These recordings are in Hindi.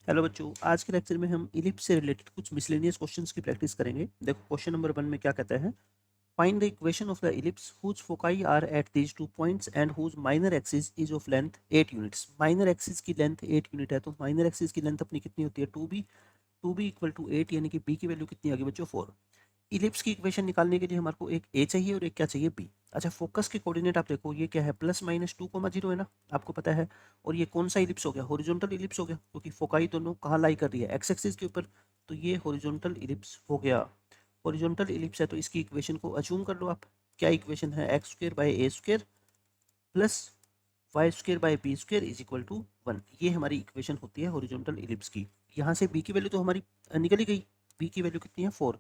हेलो बच्चों, आज के लेक्चर में हम इलिप्स से रिलेटेड कुछ मिसलेनियस क्वेश्चंस की प्रैक्टिस करेंगे। देखो क्वेश्चन नंबर 1 में क्या कहता है, find the equation of the ellipse whose foci are at these 2 points and whose minor axis is of length 8 units. Minor axis की लेंथ 8 यूनिट है, तो माइनर एक्सिस की लेंथ अपनी कितनी होती है 2b। 2b इक्वल टू 8 यानी कि b की वैल्यू कितनी आ गई बच्चों 4। इलिप्स की इक्वेशन निकालने के लिए हमारे को एक a चाहिए और एक क्या चाहिए b। अच्छा, फोकस के कोऑर्डिनेट आप देखो, ये क्या है +-2,0 है ना, आपको पता है। और ये कौन सा इलिप्स हो गया, हॉरिजॉन्टल इलिप्स हो गया, क्योंकि फोकाई दोनों कहाँ लाई कर रही है, एक्स एक्सिस के ऊपर। तो ये हॉरिजॉन्टल इलिप्स हो गया। हॉरिजॉन्टल इलिप्स है तो इसकी इक्वेशन को अज्यूम कर लो आप। क्या इक्वेशन है, x² / a² plus y² / b² = 1। ये हमारी इक्वेशन होती है हॉरिजॉन्टल इलिप्स की। यहाँ से b की वैल्यू तो हमारी निकल ही गई। b की वैल्यू कितनी है 4।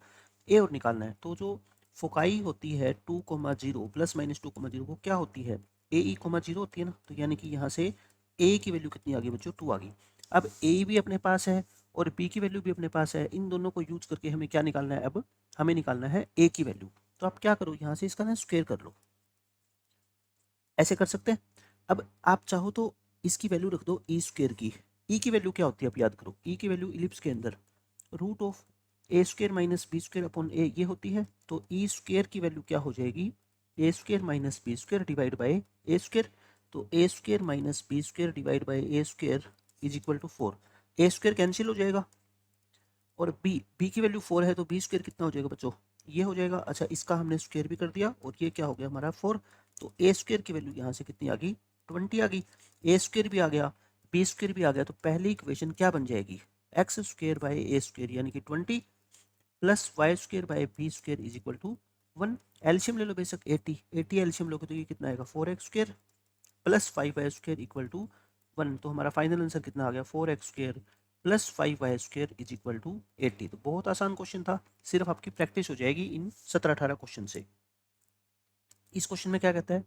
a और निकालना है, तो जो फोकाई होती है 2,0 +-2,0 को क्या होती है, ae,0 होती है ना। तो यानी कि यहाँ से a की वैल्यू कितनी आ गई बच्चों 2 आ गई। अब a भी अपने पास है और b की वैल्यू भी अपने पास है। इन दोनों को यूज करके हमें क्या निकालना है, अब हमें निकालना है a की वैल्यू। तो आप क्या करो, यहाँ से इसका ना स्क्वायर कर लो, ऐसे कर सकते हैं। अब आप चाहो तो इसकी वैल्यू रख दो e² की। की वैल्यू क्या होती है, आप याद करो, की वैल्यू इलिप्स के अंदर √(a² - b²/a) ये होती है। तो e² की वैल्यू क्या हो जाएगी, a² - b² divide by a²। तो a² - b² divide by a² = 4। a² cancel हो जाएगा और b की वैल्यू 4 है, तो b² कितना हो जाएगा बच्चों, ये हो जाएगा। अच्छा, इसका हमने स्क्वायर भी कर दिया और ये क्या हो गया हमारा 4। तो a² की वैल्यू यहाँ से कितनी आ गई 20 आ गई। a² भी आ गया, b² भी आ गया, तो पहली इक्वेशन क्या बन जाएगी, x² / a² यानी कि 20 प्लस y² / b² = 1। एल्शियम ले लो बेशक 80, 80 एल्शियम लोगे तो ये कितना आएगा 4x² प्लस 5y² = 1। तो हमारा फाइनल आंसर कितना आ गया 4x² प्लस 5y² = 80। तो बहुत आसान क्वेश्चन था, सिर्फ आपकी प्रैक्टिस हो जाएगी इन 17-18 क्वेश्चन से। इस क्वेश्चन में क्या कहता है,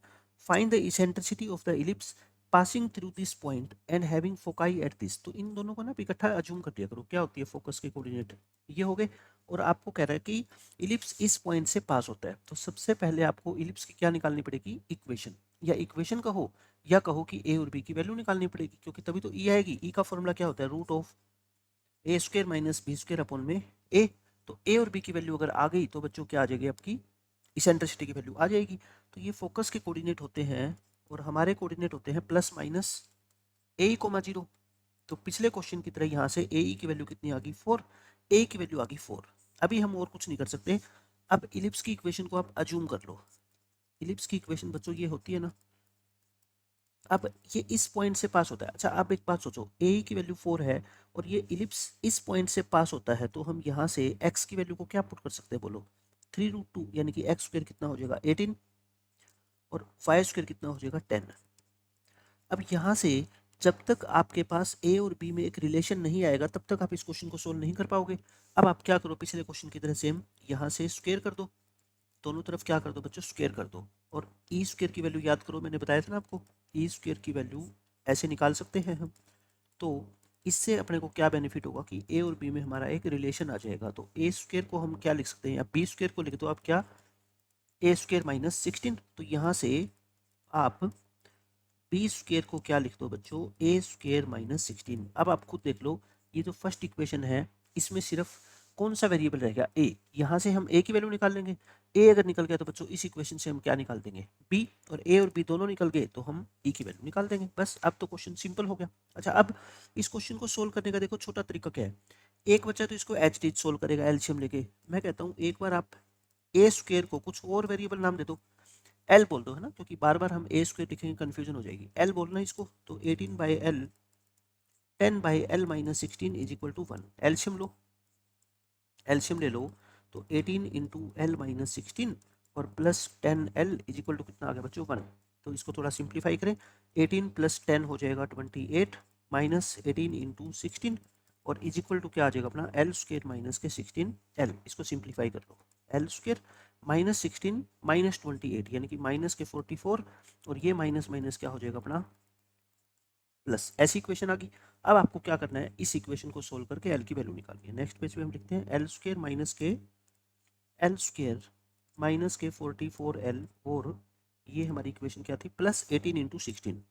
find the eccentricity of the ellipse passing through this point and having foci at this. तो इन दोनों को ना इकट्ठा अज्यूम कर दिया करो, क्या होती है फोकस के कोऑर्डिनेट, ये हो गए। और आपको कह रहा है कि इलिप्स इस पॉइंट से पास होता है, तो सबसे पहले आपको इलिप्स की क्या निकालनी पड़ेगी, इक्वेशन। या इक्वेशन कहो या कहो कि ए और बी की वैल्यू निकालनी पड़ेगी, क्योंकि तभी तो ई आएगी। ई का फॉर्मूला क्या होता है, √(a² - b²/में ए। तो ए और बी की वैल्यू अगर आ गई तो बच्चों क्या आ जाएगी, आपकी इसेंट्रिसिटी की वैल्यू आ जाएगी। तो ये फोकस के कोऑर्डिनेट होते हैं और हमारे कोऑर्डिनेट होते हैं +-a,0। तो पिछले क्वेश्चन की तरह यहाँ से ए की वैल्यू कितनी आ गई 4, ए की वैल्यू आ गई 4। अभी हम और कुछ नहीं कर सकते। अब इलिप्स की इक्वेशन को आप अज्यूम कर लो। इलिप्स की इक्वेशन बच्चों ये होती है ना, अब ये इस पॉइंट से पास होता है। अच्छा, आप एक बात सोचो, ए की वैल्यू 4 है और ये इलिप्स इस पॉइंट से पास होता है, तो हम यहाँ से एक्स की वैल्यू को क्या पुट कर सकते हैं बोलो, 3√2 यानी कि x² कितना हो जाएगा 18 और y² कितना हो जाएगा 10। अब यहाँ से जब तक आपके पास ए और बी में एक रिलेशन नहीं आएगा तब तक आप इस क्वेश्चन को सोल्व नहीं कर पाओगे। अब आप क्या करो, पिछले क्वेश्चन की तरह सेम यहाँ से स्क्वायर कर दो, दोनों तरफ क्या कर दो बच्चों स्क्वायर कर दो। और e² की वैल्यू याद करो, मैंने बताया था ना आपको, e² की वैल्यू ऐसे निकाल सकते हैं हम। तो इससे अपने को क्या बेनिफिट होगा कि ए और बी में हमारा एक रिलेशन आ जाएगा। तो a² को हम क्या लिख सकते हैं, या b² को लिख दो आप क्या, a² - 16। तो यहाँ से आप b² को क्या लिख दो बच्चों, a² - 16। अब आप खुद देख लो, ये जो फर्स्ट इक्वेशन है इसमें सिर्फ कौन सा वेरिएबल रहेगा, a। यहाँ से हम a की वैल्यू निकाल लेंगे, a अगर निकल गया तो बच्चों इस इक्वेशन से हम क्या निकाल देंगे b, और a और b दोनों निकल गए तो हम e की वैल्यू निकाल देंगे। बस अब तो क्वेश्चन सिंपल हो गया। अच्छा, अब इस क्वेश्चन को सोल्व करने का देखो छोटा तरीका क्या है। एक बच्चा तो इसको एच डी सोल्व करेगा एल्शियम लेके, मैं कहता हूँ एक बार आप a² को कुछ और वेरिएबल नाम दे दो, एल बोल दो, है ना, क्योंकि बार बार हम a² लिखेंगे कंफ्यूजन हो जाएगी। एल बोलना इसको, तो 18/l 10/l - 16 = 1। एल्शियम लो, एल्शियम ले लो, तो 18 × l - 16 और प्लस 10l = कितना आ गया बच्चों 1। तो इसको थोड़ा सिंप्लीफाई करें, 18 + 10 हो जाएगा 28 माइनस 18 × 16 और इजिक्वल टू क्या आ जाएगा अपना l² - के 16l। इसको सिंप्लीफाई कर लो, l² - 16 - 28 यानी कि माइनस के 44 और ये माइनस माइनस क्या हो जाएगा अपना प्लस। ऐसी इक्वेशन आ गई। अब आपको क्या करना है, इस इक्वेशन को सोल्व करके एल की वैल्यू निकालनी है। नेक्स्ट पेज पे हम लिखते हैं l² - के 44l और ये हमारी इक्वेशन क्या थी, +18 × 16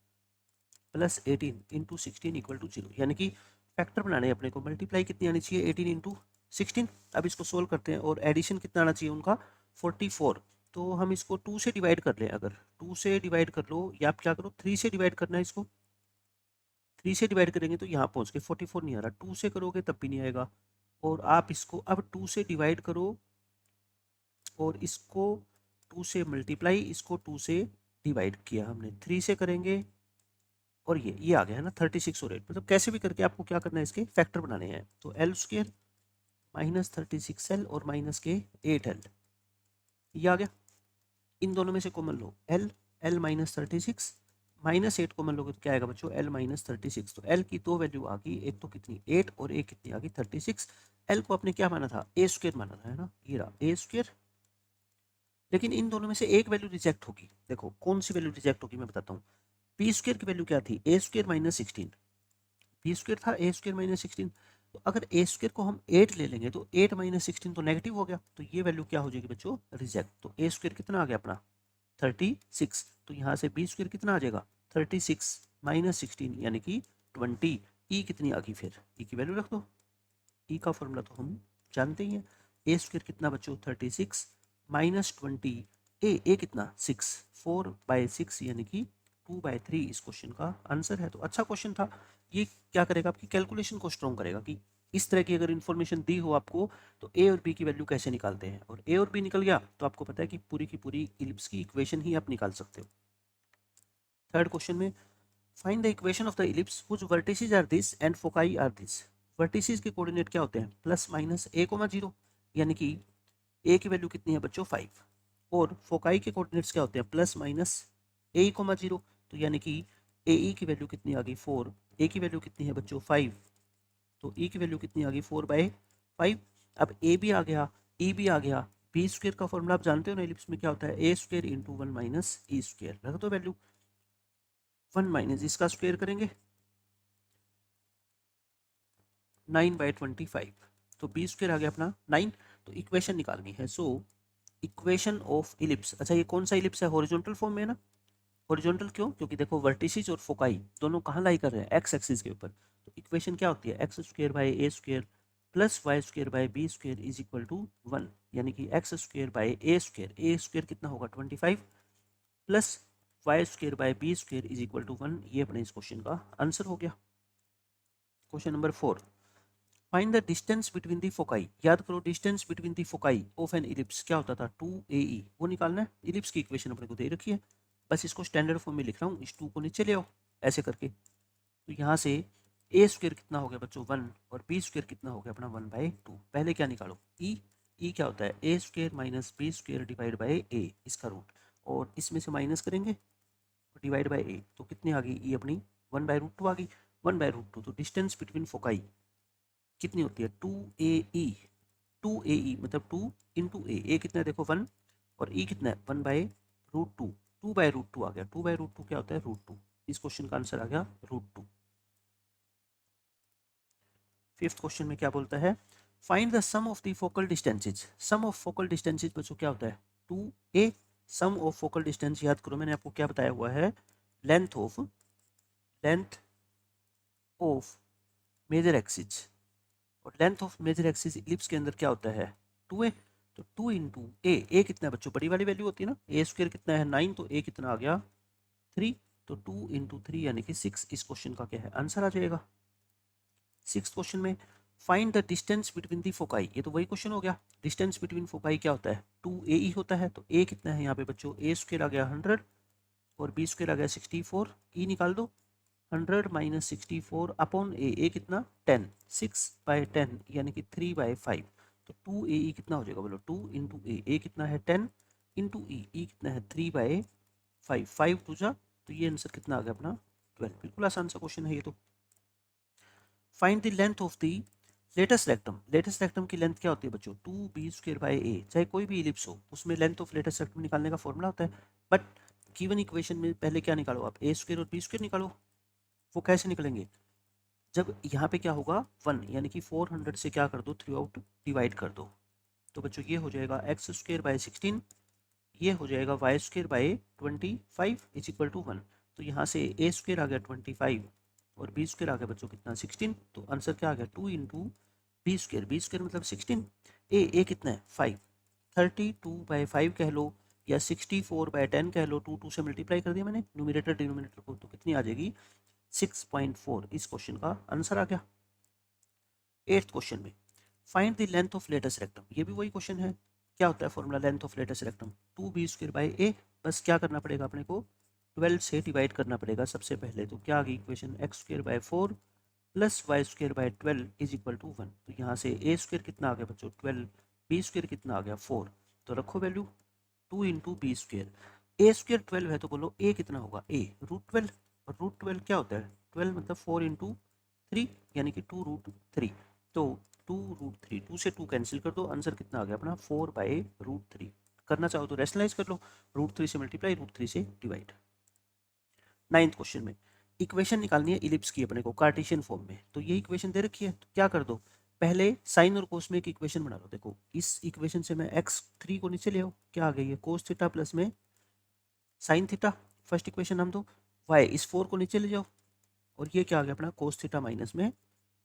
+18 × 16 = 0 यानी कि फैक्टर बनाने हैं अपने को, मल्टीप्लाई कितनी आनी चाहिए 18 इंटू 16। अब इसको सोल्व करते हैं और एडिशन कितना आना चाहिए उनका 44। तो हम इसको 2 से डिवाइड कर लें, अगर 2 से डिवाइड कर लो या आप क्या करो 3 से डिवाइड करना है इसको, 3 से डिवाइड करेंगे तो यहाँ पहुँच के 44 नहीं आ रहा, 2 से करोगे तब भी नहीं आएगा। और आप इसको अब 2 से डिवाइड करो और इसको 2 से मल्टीप्लाई, इसको 2 से डिवाइड किया हमने, 3 से करेंगे और ये आ गया है ना 36 और 8। मतलब कैसे भी करके आपको क्या करना है, इसके फैक्टर बनाने हैं। तो एल स्क्र माइनस 36L और माइनस के 8L, ये आ गया। इन दोनों में से कॉमन लो L, L minus 36 minus 8 common लोगे तो क्या आएगा बच्चों L माइनस 36। तो L की दो वैल्यू आ गई, एक तो कितनी 8 और एक कितनी आ गई 36। L को आपने क्या माना था ए स्क्र माना था, है ना, ये रहा ए स्क्र। लेकिन इन दोनों में से एक वैल्यू रिजेक्ट होगी, देखो कौन सी वैल्यू रिजेक्ट होगी मैं बताता हूँ। पी स्क्र की वैल्यू क्या थी ए स्क्र माइनस 16, पी स्क्र था ए स्क्र माइनस 16। तो अगर ए स्क्र को हम 8 ले लेंगे तो 8 माइनस 16 तो नेगेटिव हो गया, तो ये वैल्यू क्या हो जाएगी बच्चों रिजेक्ट। तो ए स्क्र कितना आ गया अपना 36। तो यहाँ से बी स्क्र कितना आ जाएगा 36 माइनस 16 यानी कि 20। ई कितनी आ गई, फिर ई की वैल्यू रख दो, ई का फॉर्मूला तो हम जानते ही हैं। ए स्क्र कितना बच्चों 36 माइनस 20, ए कितना 6, 4/6 यानी कि 2/3 इस क्वेश्चन का आंसर है। तो अच्छा क्वेश्चन था ये, क्या करेगा आपकी कैलकुलेशन को स्ट्रॉन्ग करेगा कि इस तरह की अगर इन्फॉर्मेशन दी हो आपको तो ए और बी की वैल्यू कैसे निकालते हैं, और ए और बी निकल गया तो आपको पता है कि पूरी की पूरी इलिप्स की इक्वेशन ही आप निकाल सकते हो। थर्ड क्वेश्चन में find the equation of the ellipse which vertices are this and foci are this. Vertices के कोऑर्डिनेट क्या होते हैं प्लस माइनस a,0, यानी कि ए की वैल्यू कितनी है बच्चों 5, और फोकाई के कोऑर्डिनेट्स क्या होते हैं प्लस माइनस a,0, तो यानी कि ए ई की वैल्यू कितनी आ गई 4, ए की वैल्यू कितनी है बच्चों 5, तो ई की वैल्यू कितनी आ गई 4/5। अब ए भी आ गया ई भी आ गया, बी स्क्र का फॉर्मूला आप जानते हो ना इलिप्स में क्या होता है A square into 1 minus E square, रख दो वैल्यू 1 माइनस इसका स्क्वायर करेंगे 9/25, तो बी स्क्र आ गया अपना 9। तो इक्वेशन निकालनी है, सो इक्वेशन ऑफ इलिप्स, अच्छा ये कौन सा इलिप्स है हॉरिजॉन्टल फॉर्म में है ना, हॉरिजॉन्टल क्यों, क्योंकि देखो वर्टिसेस और फोकाई दोनों कहाँ लाई कर रहे हैं एक्स एक्सिस के ऊपर। तो इक्वेशन क्या होती है x square by A square plus y square by B square is equal to 1, यानी कि x square by A square कितना होगा 25 plus y square by B square is equal to 1। ये अपने इस क्वेश्चन का आंसर हो गया। Question number 4, find the distance between the foci. याद करो distance between the foci of an ellipse क्या होता था 2AE, वो निकालना है। इलिप्स की इक्वेशन अपने को दे रखी है, बस इसको स्टैंडर्ड फॉर्म में लिख रहा हूँ, इस 2 को नीचे ले आओ ऐसे करके। तो यहाँ से ए स्क्र कितना हो गया बच्चों 1 और बी स्क्र कितना हो गया अपना 1/2। पहले क्या निकालो ई क्या होता है A square minus B square divide by A, इसका रूट, और इसमें से माइनस करेंगे डिवाइड बाई ए, तो कितनी आ गई ई अपनी 1/√2 आ गई, 1/√2। तो डिस्टेंस बिटवीन फोकाई कितनी होती है 2AE, 2AE मतलब 2 इंटू ए कितना है देखो 1 और ई कितना है 1/√2, 2/√2 आ गया, 2/√2 क्या होता है √2। इस क्वेश्चन का आंसर आ गया √2। फिफ्थ क्वेश्चन में क्या बोलता है find the sum of the focal distances. Sum of focal distances बच्चों क्या होता है 2A। Some of focal distance याद करो मैंने आपको क्या बताया हुआ है लेंथ ऑफ मेजर एक्सिस, और length of major axis ellipse के अंदर क्या होता है 2A। तो 2 इंटू ए कितना है बच्चों बड़ी वाली वैल्यू होती है ना, ए स्क्र कितना है 9, तो ए कितना आ गया 3, तो 2 इंटू 3 यानी कि 6 इस क्वेश्चन का क्या है आंसर आ जाएगा। सिक्स क्वेश्चन में find the distance between the foci, ये तो वही क्वेश्चन हो गया। डिस्टेंस बिटवीन फोकाई क्या होता है 2AE होता है, तो ए कितना है यहाँ पे बच्चों ए स्क्र आ गया 100 और बी स्क्र आ गया 64, ई निकाल दो 100 माइनस 64 अपॉन ए कितना 10, 6/10 यानी कि 3/5। तो 2AE कितना हो जाएगा बोलो 2 इंटू ए कितना है 10 इंटू ई कितना है 3/5, 5 टू जा, तो ये आंसर कितना आ गया अपना 12। बिल्कुल आसान सा क्वेश्चन है ये तो। Find the length of the latus rectum. Latus rectum की लेंथ क्या होती है बच्चों 2B स्क्र बाय ए, चाहे कोई भी इलिप्स हो उसमें लेंथ ऑफ लेटेस्ट रेक्टम निकालने का फॉर्मूला होता है। बट गिवन इक्वेशन में पहले क्या निकालो आप ए स्क्र और बी स्क्र निकालो। वो कैसे निकलेंगे जब यहाँ पे क्या होगा 1, यानी कि 400 से क्या कर दो थ्रू आउट डिवाइड कर दो, तो बच्चों ये हो जाएगा एक्स स्क्र बाय 16, ये हो जाएगा y square by 25 is equal to 1। तो यहाँ से ए स्क्र आ गया 25 और बी स्क्वायर आ गया बच्चों कितना 16, तो आंसर क्या आ गया 2 इंटू बी स्क्वायर मतलब 16, ए कितना है 5, 32/5 कह लो या 64/10 कह लो, 2 से मल्टीप्लाई कर दिया मैंने न्यूमरेटर डिनोमिनेटर को, तो कितनी आ जाएगी 6.4। इस क्वेश्चन का आंसर आ गया। 8th क्वेश्चन में find the length of latus rectum, ये भी वही क्वेश्चन है। क्या होता है formula length of latus rectum 2b²/a। बस क्या करना पड़ेगा अपने को 12 से डिवाइड करना पड़ेगा सबसे पहले। तो क्या आ गई equation x² plus y² is equal to 1। तो यहाँ से a² कितना आ गया बच्चों 12, b² कितना आ गया 4, तो रखो value 2 into B square. a² 12 है तो बोलो a कितना होगा √12, और √12 क्या होता है 12 मतलब 4 इंटू 3 यानी कि 2√3। तो 2√3, 2 से 2 कैंसिल कर दो, आंसर कितना आ गया अपना 4/√3। करना चाहो तो रेशनलाइज कर लो, √3 से मल्टीप्लाई √3 से डिवाइड। 9th क्वेश्चन में इक्वेशन निकालनी है इलिप्स की अपने को कार्टेशियन फॉर्म में। तो ये इक्वेशन दे रखी है तो क्या कर दो पहले साइन और कोस में एक इक्वेशन बना लो। देखो इस इक्वेशन से मैं x3 को नीचे ले आओ, क्या आ गई है कोस थीटा प्लस में साइन थीटा, फर्स्ट इक्वेशन हम दो। y इस 4 को नीचे ले जाओ और ये क्या आ गया अपना कोस थीटा माइनस में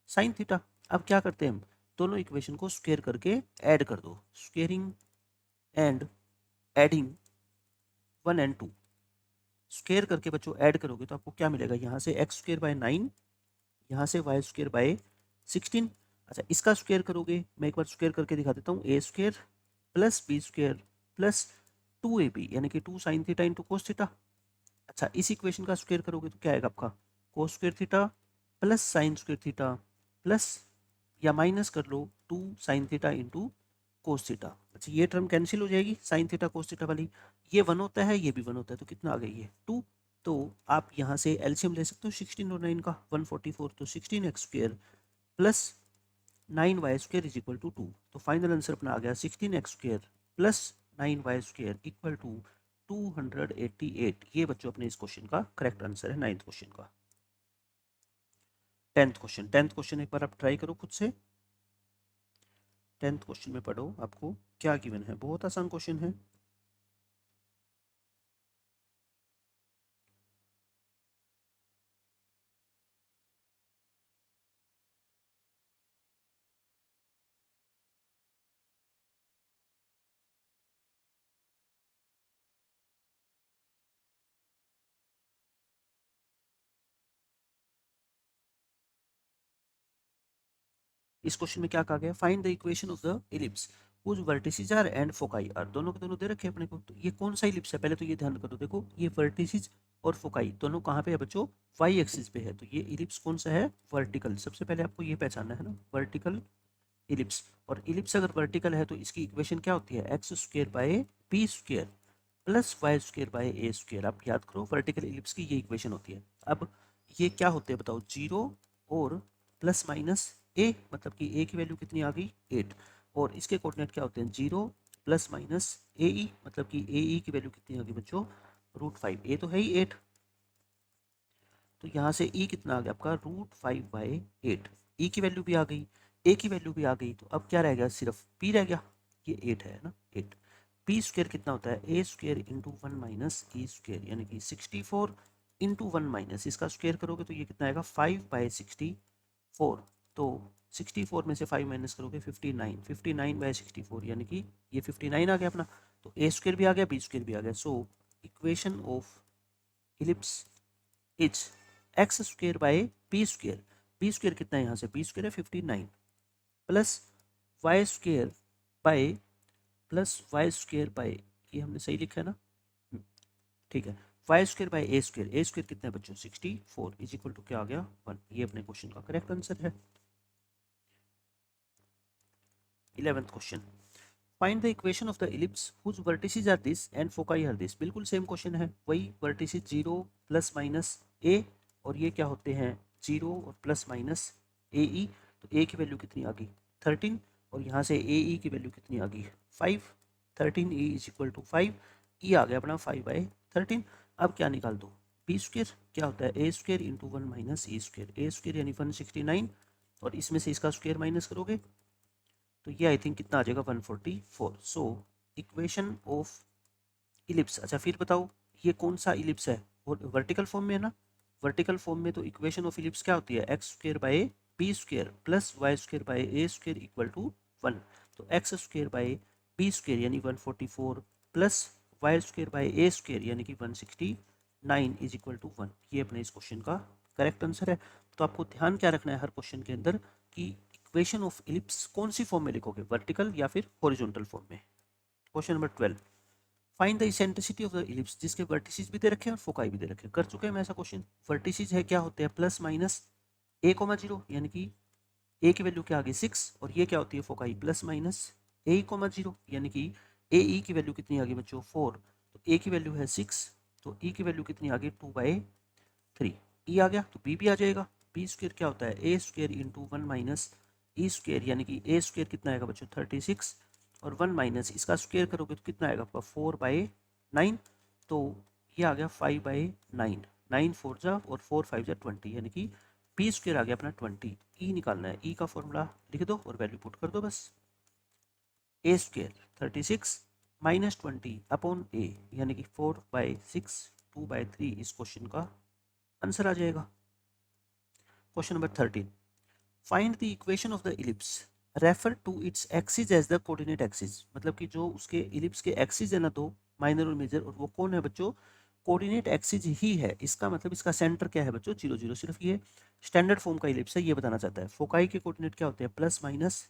साइन थीटा। अब क्या करते हैं हम दोनों इक्वेशन को स्क्वायर करके ऐड कर दो, squaring and adding 1 and 2। Square करके बच्चों ऐड करोगे तो आपको क्या मिलेगा, यहाँ से x²/9, यहाँ से y² 16। अच्छा इसका स्क्वायर करोगे, मैं एक बार स्क्वायर करके दिखा देता हूँ, a² plus b² plus 2ab यानी कि 2 sine theta into cos theta. अच्छा इस इक्वेशन का स्क्वायर करोगे तो क्या आएगा आपका cos square theta plus sine square theta plus या माइनस कर लो 2 sine theta into cos theta. अच्छा ये टर्म कैंसिल हो जाएगी साइन थीटा कोस थीटा वाली, ये 1 होता है ये भी 1 होता है, तो कितना आ गई ये 2। तो आप यहाँ से एलसीएम ले सकते हो 16 और 9 का 144, तो 16x² plus 9y² is equal to 2। तो फाइनल आंसर अपना आ गया 16x² plus 9y² equal to 288। ये बच्चों अपने इस क्वेश्चन का करेक्ट आंसर है 9th क्वेश्चन का। 10th क्वेश्चन एक बार आप ट्राई करो खुद से। 10th क्वेश्चन में पढ़ो आपको क्या गिवन है, बहुत आसान क्वेश्चन है। इस क्वेश्चन में क्या कहा गया, find the equation of the ellipse whose vertices are and foci are। दोनों के दोनों दे रखे हैं अपने को, तो ये कौन सा इलिप्स है पहले तो ये ध्यान करो। देखो ये वर्टिसेस और फोकाई दोनों कहाँ पे है बच्चों वाई एक्सिस पे है, तो ये इलिप्स कौन सा है वर्टिकल। सबसे पहले आपको ये पहचानना है ना वर्टिकल इलिप्स। और इलिप्स अगर वर्टिकल है तो इसकी इक्वेशन क्या होती है x² / b² plus y² / a²। आप याद करो वर्टिकल इलिप्स की ये इक्वेशन होती है। अब ये क्या होते हैं बताओ 0 और प्लस माइनस a, मतलब कि a की वैल्यू कितनी आ गई 8, और इसके कोऑर्डिनेट क्या होते हैं 0 प्लस माइनस ae, मतलब कि ae की वैल्यू कितनी आ गई बच्चों √5, a तो है ही 8, तो यहाँ से e कितना आ गया आपका √5/8। e की वैल्यू भी आ गई, a की वैल्यू भी आ गई, तो अब क्या रह गया सिर्फ p रह गया, ये 8 है ना 8। p² कितना होता है a² इंटू 1 माइनस e² यानी कि 64 इंटू 1 माइनस इसका स्क्वायर करोगे तो ये कितना आएगा 5/64। तो 64 में से 5 माइनस करोगे 59, 59/64 यानी कि ये 59 आ गया अपना। तो a² भी आ गया b² भी आ गया। So equation of ellipse is x² / b² कितना है यहाँ से b² है 59 plus y² bye plus y² ये हमने सही लिखा है ना, ठीक है y² / a² कितना है बच्चों 64 इज इक्वल टू क्या आ गया 1। ये अपने क्वेश्चन का करेक्ट आंसर है। 11th question find the equation of the ellipse whose vertices are this and foci are this। बिल्कुल सेम क्वेश्चन है, वही वर्टिसेस 0 प्लस माइनस a और ये क्या होते हैं 0 और प्लस माइनस ae। तो a की वैल्यू कितनी आ गई 13 और यहाँ से ae की वैल्यू कितनी आ गई 5, 13e is equal to 5, e आ गया अपना 5/13। अब क्या निकाल दो b² क्या होता है a² इंटू 1 माइनस a² यानी 169 और इसमें से इसका स्क्वायर माइनस करोगे तो ये आई थिंक कितना आ जाएगा 144। सो इक्वेशन ऑफ इलिप्स, अच्छा फिर बताओ ये कौन सा इलिप्स है, वो वर्टिकल फॉर्म में है ना, वर्टिकल फॉर्म में तो इक्वेशन ऑफ इलिप्स क्या होती है, x square by B square plus y square by A square equal to 1। तो x square by B square यानी 144 plus y square by A square यानी कि 169 इज इक्वल टू 1। ये अपने इस क्वेश्चन का करेक्ट आंसर है। तो आपको ध्यान क्या रखना है हर क्वेश्चन के अंदर कि इक्वेशन ऑफ इलिप्स कौन सी फॉर्म में लिखोगे, वर्टिकल या फिर हॉरिजॉन्टल फॉर्म में। Question number 12, find the eccentricity of the ellipse, जिसके वर्टिसेस भी दे रखे हैं और फोकाई भी दे रखे हैं। कर चुके हैं मैं ऐसा क्वेश्चन। वर्टिसेस है क्या होते हैं, प्लस माइनस ए कोमा जीरो, यानी कि ए की वैल्यू क्या आ गई 6, और ये क्या होती है फोकाई, प्लस माइनस ए कोमा जीरो, यानी कि ए ई की वैल्यू कितनी आ गई बच्चों 4। तो ए की वैल्यू है 6, तो ई की वैल्यू कितनी आ गई 2/3। ई आ गया तो बी भी आ जाएगा। बी स्क्वायर क्या होता है, ए square into 1 minus E square, यानी कि ए स्क्वायर कितना आएगा बच्चों 36, और 1 माइनस इसका स्क्वायर करोगे तो कितना आएगा आपका 4/9। तो ये आ गया 5/9, 9 4 जा और 4 5 जा 20, यानी कि बी स्क्वायर आ गया अपना 20। ई निकालना है, ई का फॉर्मूला लिख दो और वैल्यू पुट कर दो बस। ए स्क्वायर 36 माइनस 20 अपॉन ए, यानी कि 4/6 2/3 इस क्वेश्चन का आंसर आ जाएगा। Question number 13, find the equation of the ellipse refer to its axis as the coordinate axis. मतलब कि जो उसके इलिप्स के एक्सिस है ना, दो माइनर और मेजर, और वो कौन है बच्चों, कोऑर्डिनेट एक्सिस ही है। इसका मतलब इसका सेंटर क्या है बच्चों 0 0। सिर्फ ये स्टैंडर्ड फॉर्म का इलिप्स है, ये बताना चाहता है। फोकाई के कोऑर्डिनेट क्या होते हैं, प्लस माइनस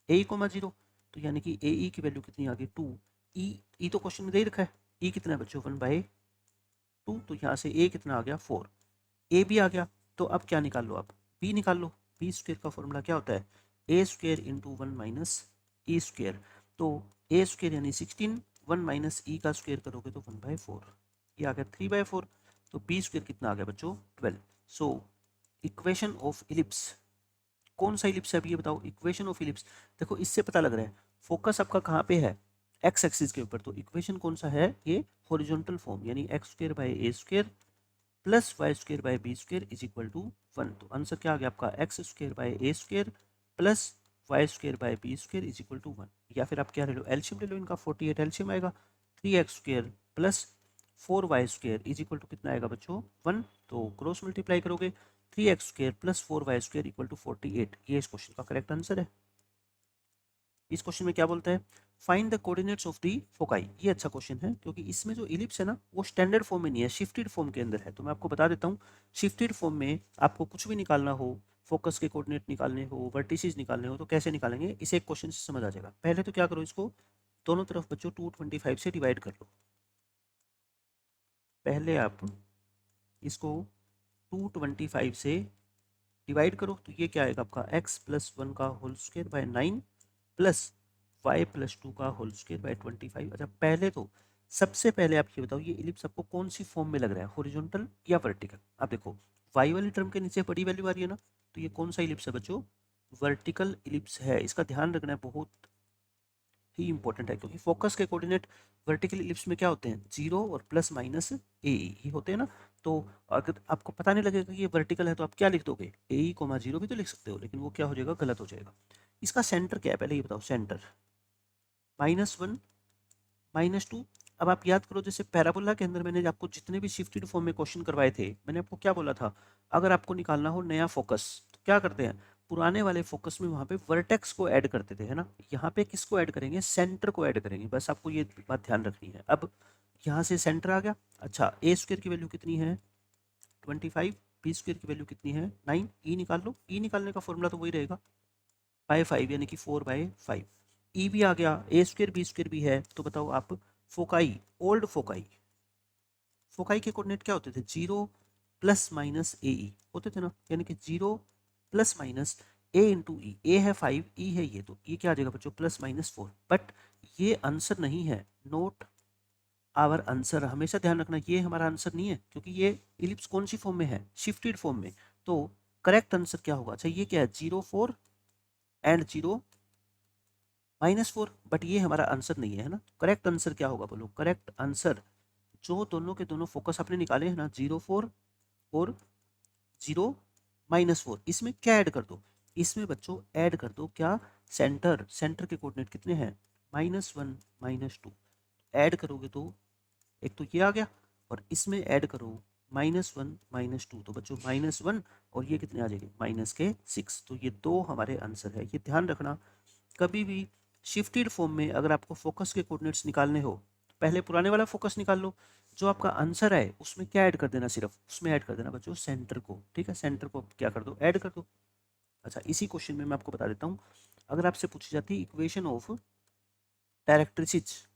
ए कोमा 0, तो यानी कि ए ई की वैल्यू कितनी आ गई 2। ई तो क्वेश्चन में दे ही रखा है, ई कितना है बच्चों 1/2, तो यहाँ से ए कितना आ गया 4। ए भी आ गया, तो अब क्या निकाल लो, आप बी निकाल लो। बी स्क्वायर का फॉर्मूला क्या होता है, ए square into 1 minus E square. तो ए स्क्वायर यानी 16, 1 माइनस ई का स्क्वायर करोगे तो 1/4, ये आ गया 3/4। तो बी स्क्वायर कितना आ गया बच्चों 12। सो इक्वेशन ऑफ इलिप्स, कौन सा इलिप्स है अब ये बताओ, इक्वेशन ऑफ इलिप्स। देखो इससे पता लग रहा है फोकस आपका कहाँ पे है, एक्स एक्सिस के ऊपर। तो इक्वेशन कौन सा है, ये हॉरिजॉन्टल फॉर्म, यानी x square by A square plus y square by B square is equal to 1। तो आंसर क्या आ गया आपका, x square by A square plus y square by B square is equal to 1। या फिर आप क्या ले लो, एलसीएम ले लो इनका, 48 एलसीएम आएगा, 3x square plus 4y square is equal to कितना आएगा बच्चों 1। तो क्रॉस मल्टीप्लाई करोगे, 3x square plus 4y square equal to 48। ये इस क्वेश्चन का करेक्ट आंसर है। इस क्वेश्चन में क्या बोलता है, find the coordinates of the foci. ये अच्छा क्वेश्चन है क्योंकि इसमें जो इलिप्स है ना वो स्टैंडर्ड फॉर्म में नहीं है, शिफ्टेड फॉर्म के अंदर है। तो मैं आपको बता देता हूँ, शिफ्टेड फॉर्म में आपको कुछ भी निकालना हो, फोकस के कोऑर्डिनेट निकालने हो, वर्टिसेस निकालने हो, तो कैसे निकालेंगे, इसे एक क्वेश्चन से समझ आ जाएगा। पहले तो क्या करो, इसको दोनों तरफ बच्चों 225 से डिवाइड कर लो। पहले आप इसको 225 से डिवाइड करो, तो ये क्या आएगा आपका x प्लस 1 का whole square by 9 plus y plus 2 का होल स्क्वायर बाय 25। अच्छा पहले तो सबसे पहले आप ये बताओ, ये इलिप्स आपको कौन सी फॉर्म में लग रहा है, हॉरिजॉन्टल या वर्टिकल। आप देखो y वाली टर्म के नीचे बड़ी वैल्यू आ रही है ना, तो ये कौन सा इलिप्स है बच्चों, वर्टिकल इलिप्स है। इसका ध्यान रखना है, बहुत ही इंपॉर्टेंट है, क्योंकि फोकस के कोऑर्डिनेट वर्टिकल इलिप्स में क्या होते हैं, 0 और प्लस माइनस ए ही होते हैं ना। तो अगर आपको पता नहीं लगेगा कि ये वर्टिकल है तो आप क्या लिख दोगे, ए ई कोमा 0 भी तो लिख सकते हो, लेकिन वो क्या हो जाएगा, गलत हो जाएगा। इसका सेंटर क्या है पहले ये बताओ, सेंटर -1 -2। अब आप याद करो, जैसे पैराबोला के अंदर मैंने आपको जितने भी शिफ्टेड फॉर्म में क्वेश्चन करवाए थे, मैंने आपको क्या बोला था, अगर आपको निकालना हो नया फोकस तो क्या करते हैं, पुराने वाले फोकस में वहाँ पे वर्टेक्स को ऐड करते थे, है ना। यहाँ पे किसको ऐड करेंगे, सेंटर को ऐड करेंगे। बस आपको ये बात ध्यान रखनी है। अब यहाँ से सेंटर आ गया। अच्छा ए स्क्वायर की वैल्यू कितनी है 25, बी स्क्वायर की वैल्यू कितनी है 9। ई निकाल लो, ई निकालने का फॉर्मूला तो वही रहेगा बाय 5, यानी कि 4/5। ई भी आ गया, ए स्क्वायर बी स्क्वायर भी है। तो बताओ आप, फोकाई, ओल्ड फोकाई, फोकाई के कोऑर्डिनेट क्या होते थे, 0 प्लस माइनस ए ई होते थे ना, यानी कि 0 प्लस माइनस ए इंटू ई। ए है 5, ई है ये, तो ये क्या आ जाएगा बच्चों +-4। बट ये आंसर नहीं है, नोट आवर आंसर। हमेशा ध्यान रखना ये हमारा आंसर नहीं है, क्योंकि ये इलिप्स कौन सी फॉर्म में है, शिफ्टेड फॉर्म में। तो करेक्ट आंसर क्या होगा, अच्छा ये क्या है 0 4 एंड 0 -4, बट ये हमारा आंसर नहीं है, ना। करेक्ट आंसर क्या होगा बोलो, करेक्ट आंसर जो दोनों के दोनों फोकस आपने निकाले हैं ना, 0 4 और 0 -4, इसमें क्या ऐड कर दो, इसमें बच्चों ऐड कर दो क्या, सेंटर। सेंटर के कोऑर्डिनेट कितने हैं -1 -2। ऐड करोगे तो एक तो ये आ गया, और इसमें ऐड करो -1 -2, तो बच्चों -1 और ये कितने आ जाएंगे -6। तो ये दो हमारे आंसर है। ये ध्यान रखना, कभी भी शिफ्टेड फॉर्म में अगर आपको फोकस के कोऑर्डिनेट्स निकालने हो तो पहले पुराने वाला फोकस निकाल लो, जो आपका आंसर है उसमें क्या ऐड कर देना, सिर्फ उसमें ऐड कर देना बच्चों सेंटर को। ठीक है, सेंटर को क्या कर दो, ऐड कर दो। अच्छा, इसी क्वेश्चन में मैं आपको बता देता हूँ, अगर आपसे पूछी जाती है इक्वेशन ऑफ डायरेक्ट्रिसिस,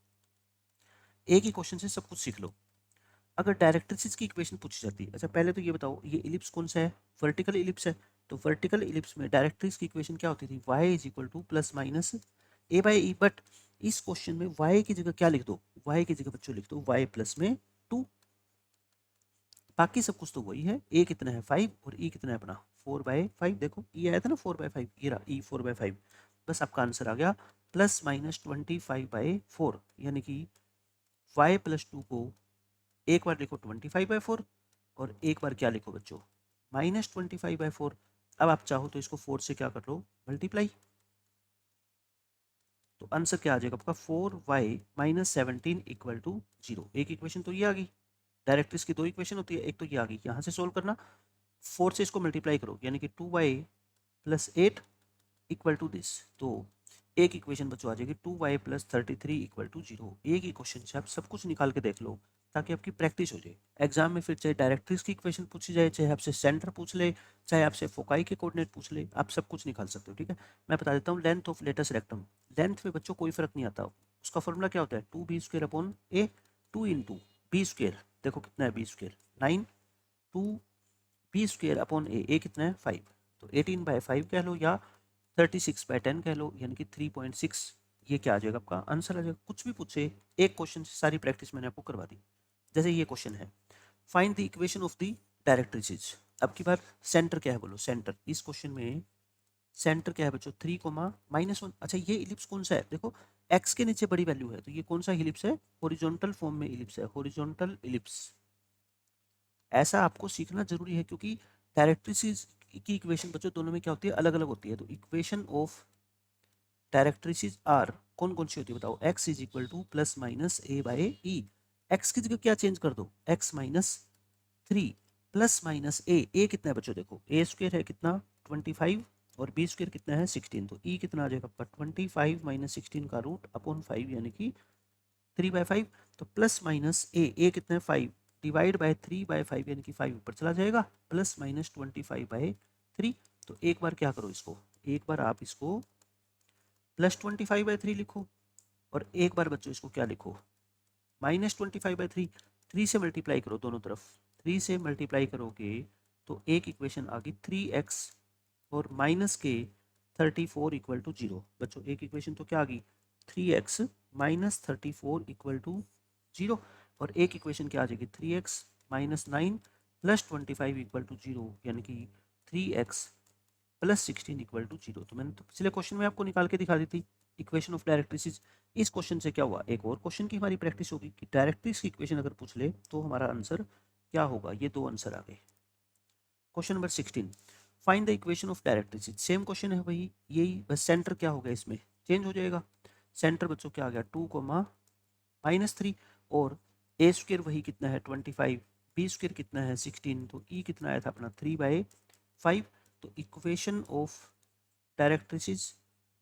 एक ही क्वेश्चन से सब कुछ सीख लो। अगर डायरेक्ट्रिसिस की इक्वेशन पूछी जाती है, अच्छा पहले तो ये बताओ ये इलिप्स कौन सा है, वर्टिकल इलिप्स है। तो वर्टिकल इलिप्स में डायरेक्ट्रिक्स की इक्वेशन क्या होती थी, y is equal two plus minus A by E. But इस क्वेश्चन में y की जगह क्या लिख दो, y की जगह बच्चों लिख दो y प्लस में 2। बाकी सब कुछ तो वही है, a कितना है 5 और e कितना है अपना 4/5। देखो e आया था ना 4/5, ये रहा e 4/5। बस आपका आंसर आ गया +-25/4, यानी कि y प्लस 2 को एक बार लिखो 25/4 और एक बार क्या लिखो बच्चों -25/4। अब आप चाहो तो इसको 4 से क्या कर लो, मल्टीप्लाई। तो आंसर क्या आ जाएगा आपका 4y - 17 इक्वल टू 0। एक इक्वेशन तो ये आ गई। डायरेक्ट्रिक्स की दो इक्वेशन होती है, एक तो ये आ गई, यहाँ से सोल्व करना, 4 से इसको मल्टीप्लाई करो यानी कि 2y + 8 इक्वल टू दिस। तो एक इक्वेशन बच्चों आ जाएगी 2y + 33 इक्वल टू 0। एक ही क्वेश्चन से आप सब कुछ निकाल के देख लो ताकि आपकी प्रैक्टिस हो जाए। एग्जाम में फिर चाहे डायरेक्ट्रिक्स की इक्वेशन पूछी जाए, चाहे आपसे सेंटर पूछ ले, चाहे आपसे फोकाई के कोऑर्डिनेट पूछ ले, आप सब कुछ निकाल सकते हो। ठीक है, मैं बता देता हूँ length of latus rectum. Length में बच्चों कोई फर्क नहीं आता, उसका फॉर्मूला क्या होता है 2b² अपॉन ए, 2 इंटू b²। देखो कितना है b², 9, 2b² अपॉन ए कितना है 5। तो 18/5 कह लो या 36/10 कह लो, यानी कि 3.6। ये क्या आ जाएगा आपका आंसर आ जाएगा। कुछ भी पूछे, एक क्वेश्चन से सारी प्रैक्टिस मैंने आपको करवा दी। जैसे ये क्वेश्चन है, find the equation of the directrices. अब की बार सेंटर क्या है बोलो, सेंटर। इस क्वेश्चन में सेंटर क्या है बच्चों 3, -1। अच्छा ये इलिप्स कौन सा है, देखो x के नीचे बड़ी वैल्यू है, तो ये कौन सा इलिप्स है, हॉरिजॉन्टल फॉर्म में इलिप्स है, हॉरिजॉन्टल इलिप्स। ऐसा आपको सीखना जरूरी है क्योंकि डायरेक्ट्रिसिस की इक्वेशन बच्चों दोनों में क्या होती है, अलग अलग होती है। तो इक्वेशन ऑफ डायरेक्ट्रिसिस आर कौन कौन सी होती है बताओ, x is equal to +-a/e। x की जगह क्या चेंज कर दो, x -3 +-a कितना है बच्चों, देखो a² है कितना 25 और b² कितना है 16। तो e कितना आ जाएगा आपका 25 - 16 का रूट अपॉन 5 यानी कि 3/5। तो +-a कितना है 5 डिवाइड बाय 3/5 यानी कि 5 ऊपर चला जाएगा, +-25/3। तो एक बार क्या करो इसको, एक बार आप इसको +25/3 लिखो और एक बार बच्चों इसको क्या लिखो -25/3। 3 से मल्टीप्लाई करो दोनों तरफ, 3 से मल्टीप्लाई करोगे तो एक इक्वेशन आ गई 3x और माइनस के 34 इक्वल टू 0। बच्चों एक इक्वेशन तो क्या आ गई 3x - 34 इक्वल टू 0 और एक इक्वेशन क्या आ जाएगी 3x - 9 + 25 इक्वल टू 0 यानी कि 3x + 16 इक्वल टू 0। तो मैंने तो पिछले क्वेश्चन में आपको निकाल के दिखा दी थी इक्वेशन ऑफ डायरेक्ट्रिसिस। इस क्वेश्चन से क्या हुआ, एक और क्वेश्चन की हमारी प्रैक्टिस होगी कि डायरेक्ट्रिक्स की इक्वेशन अगर पूछ ले तो हमारा आंसर क्या होगा। ये दो आंसर आ गए। Question number 16, find the equation of directricity. Same question है वही, यही बस सेंटर क्या हो गया इसमें चेंज हो जाएगा। सेंटर बच्चों क्या आ गया 2, -3 और a² वही कितना है 25, b² कितना है 16। तो e कितना आया था अपना 3/5। तो इक्वेशन ऑफ डायरेक्ट्रिसिस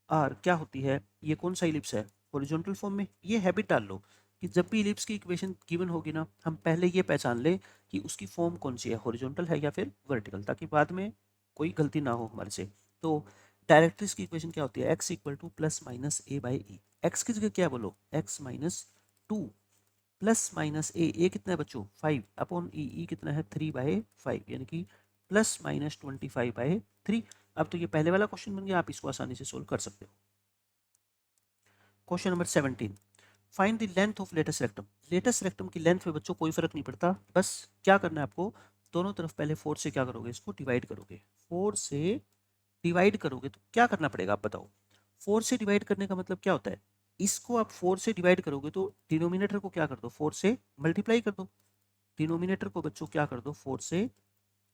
आर क्या होती है, ये कौन सा इलिप्स है हॉरिजॉन्टल फॉर्म में। ये हैबिट डाल लो कि जब भी इलिप्स की इक्वेशन गिवन होगी ना, हम पहले ये पहचान ले कि उसकी फॉर्म कौन सी है, हॉरिजॉन्टल है या फिर वर्टिकल, ताकि बाद में कोई गलती ना हो हमारे से। तो डायरेक्ट्रिक्स की इक्वेशन क्या होती है x equal to +-a/e। X की जगह क्या बोलो x -2 +-a कितना है बच्चों 5 अपॉन ई कितना है 3/5 यानी कि +-25/3। अब तो ये पहले वाला क्वेश्चन बन गया, आप इसको आसानी से सोल्व कर सकते हो। Question number 17, find the length of latus rectum. Latus rectum की लेंथ में बच्चों कोई फर्क नहीं पड़ता, बस क्या करना है आपको, दोनों तरफ पहले 4 से क्या करोगे, इसको डिवाइड करोगे। 4 से डिवाइड करोगे तो क्या करना पड़ेगा आप बताओ। 4 से डिवाइड करने का मतलब क्या होता है, इसको आप 4 से डिवाइड करोगे तो डिनोमिनेटर को क्या कर दो 4 से मल्टीप्लाई कर दो। डिनोमिनेटर को बच्चों क्या कर दो 4 से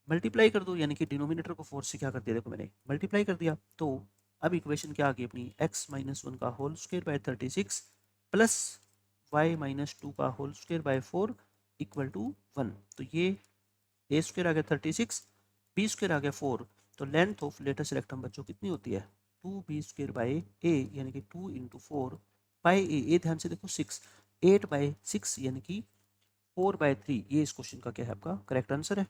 मल्टीप्लाई कर दो, यानी कि डिनोमिनेटर को 4 से क्या कर दिया, देखो मैंने मल्टीप्लाई कर दिया। तो अब इक्वेशन क्या आ गई अपनी x - 1 का whole square by 36 plus y - 2 का whole square by 4 equal to 1। तो ये ए स्क्वायर आ गया 36, बी स्क्वायर आ गया 4, तो लेंथ ऑफ लेटेस्ट रेक्टम बच्चों कितनी होती है 2b स्क्वायर बाई ए, यानी कि 2 इंटू 4 बाई ए, ध्यान से देखो 6, 8 बाई 6 यानी कि 4 बाई 3, ये इस क्वेश्चन का क्या है आपका करेक्ट आंसर है।